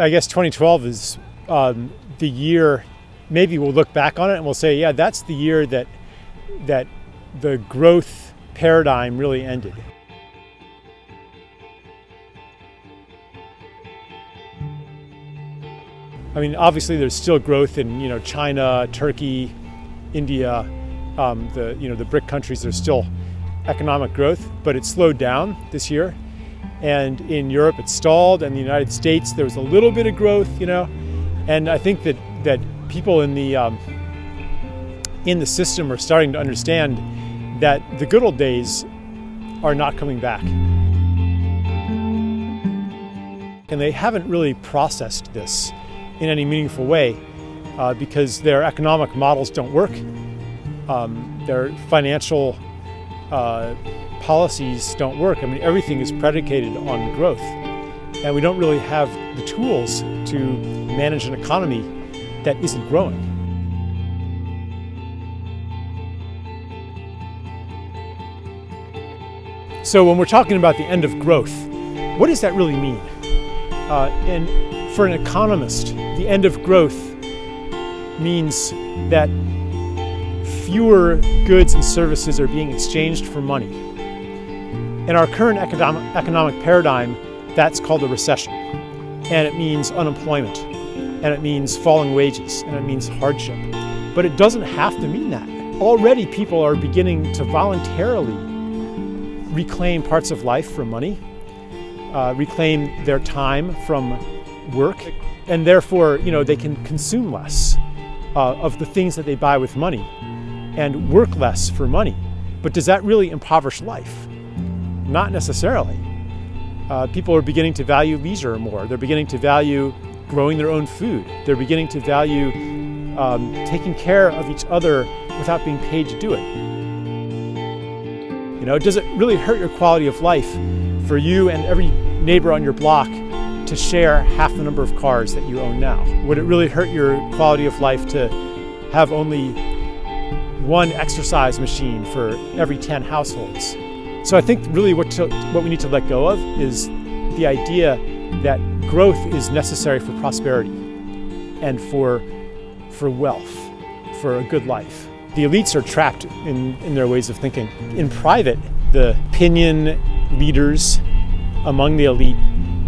I guess 2012 is the year, maybe we'll look back on it and we'll say, yeah, that's the year that the growth paradigm really ended. I mean, obviously there's still growth in, China, Turkey, India, the BRIC countries. There's still economic growth, but it slowed down this year. And in Europe, it stalled. And the United States, there was a little bit of growth, And I think that people in the system are starting to understand that the good old days are not coming back. And they haven't really processed this in any meaningful way because their economic models don't work. Their financial policies don't work. I mean, everything is predicated on growth. And we don't really have the tools to manage an economy that isn't growing. So when we're talking about the end of growth, what does that really mean? And for an economist, the end of growth means that fewer goods and services are being exchanged for money. In our current economic paradigm, that's called a recession. And it means unemployment. And it means falling wages. And it means hardship. But it doesn't have to mean that. Already people are beginning to voluntarily reclaim parts of life from money, reclaim their time from work, and therefore, they can consume less of the things that they buy with money and work less for money. But does that really impoverish life? Not necessarily. People are beginning to value leisure more. They're beginning to value growing their own food. They're beginning to value taking care of each other without being paid to do it. Does it really hurt your quality of life for you and every neighbor on your block to share half the number of cars that you own now? Would it really hurt your quality of life to have only one exercise machine for every 10 households? So I think really what we need to let go of is the idea that growth is necessary for prosperity and for wealth, for a good life. The elites are trapped in their ways of thinking. In private, the opinion leaders among the elite,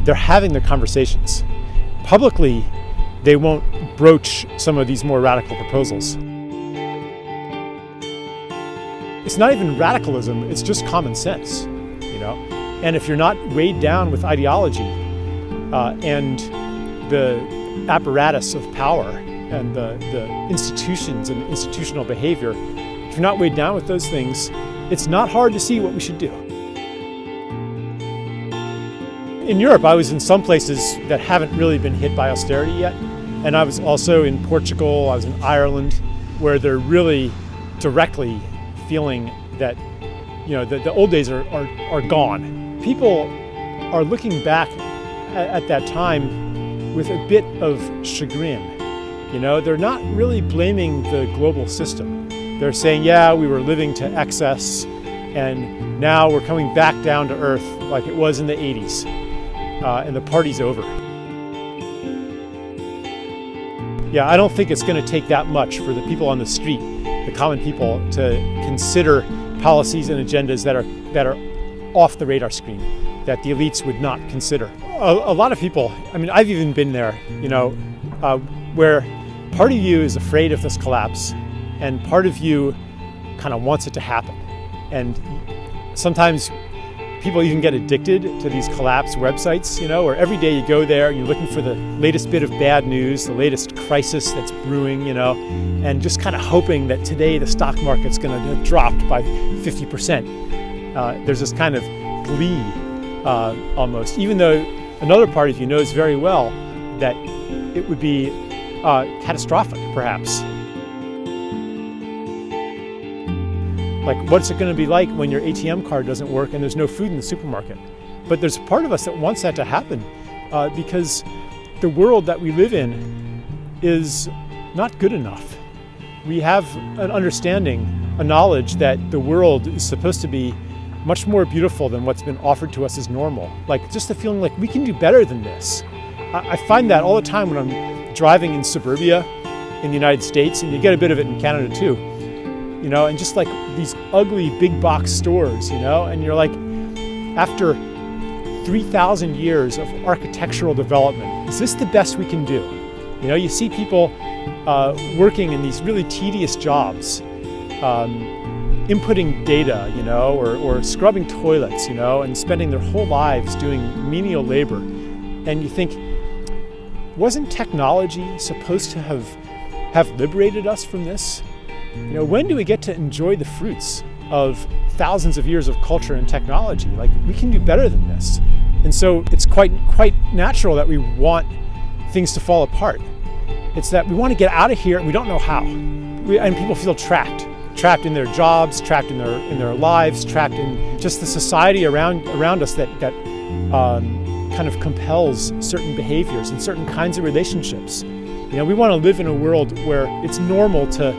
they're having their conversations. Publicly, they won't broach some of these more radical proposals. It's not even radicalism, it's just common sense, And if you're not weighed down with ideology and the apparatus of power and the institutions and institutional behavior, if you're not weighed down with those things, it's not hard to see what we should do. In Europe, I was in some places that haven't really been hit by austerity yet. And I was also in Portugal, I was in Ireland, where they're really directly feeling that, the old days are gone. People are looking back at that time with a bit of chagrin. They're not really blaming the global system. They're saying, yeah, we were living to excess, and now we're coming back down to earth like it was in the 80s, and the party's over. Yeah, I don't think it's going to take that much for the people on the street, the common people, to consider policies and agendas that are off the radar screen, that the elites would not consider. A lot of people, I've even been there, where part of you is afraid of this collapse and part of you kind of wants it to happen. And sometimes people even get addicted to these collapse websites, where every day you go there and you're looking for the latest bit of bad news, the latest crisis that's brewing, and just kind of hoping that today the stock market's going to have dropped by 50%. There's this kind of glee almost, even though another part of you knows very well that it would be catastrophic, perhaps. Like, what's it going to be like when your ATM card doesn't work and there's no food in the supermarket? But there's a part of us that wants that to happen because the world that we live in is not good enough. We have an understanding, a knowledge that the world is supposed to be much more beautiful than what's been offered to us as normal. Like, just the feeling like we can do better than this. I find that all the time when I'm driving in suburbia in the United States, and you get a bit of it in Canada too, and just like these ugly big box stores, and you're like, after 3,000 years of architectural development, is this the best we can do? You see people working in these really tedious jobs, inputting data, or scrubbing toilets, and spending their whole lives doing menial labor. And you think, wasn't technology supposed to have liberated us from this? When do we get to enjoy the fruits of thousands of years of culture and technology? Like, we can do better than this. And so it's quite natural that we want things to fall apart. It's that we want to get out of here and we don't know how. And people feel trapped in their jobs, trapped in their lives, trapped in just the society around us that kind of compels certain behaviors and certain kinds of relationships. We want to live in a world where it's normal to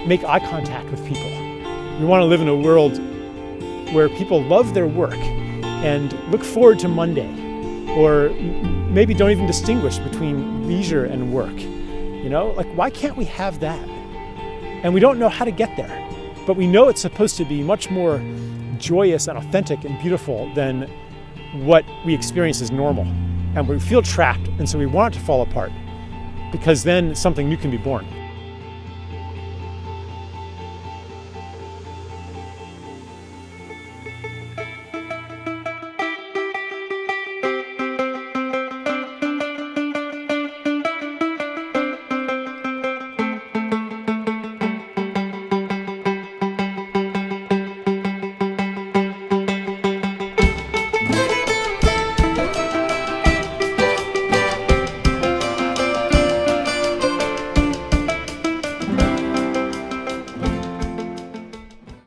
make eye contact with people. We want to live in a world where people love their work and look forward to Monday, or maybe don't even distinguish between leisure and work. Why can't we have that? And we don't know how to get there, but we know it's supposed to be much more joyous and authentic and beautiful than what we experience as normal. And we feel trapped, and so we want it to fall apart, because then something new can be born.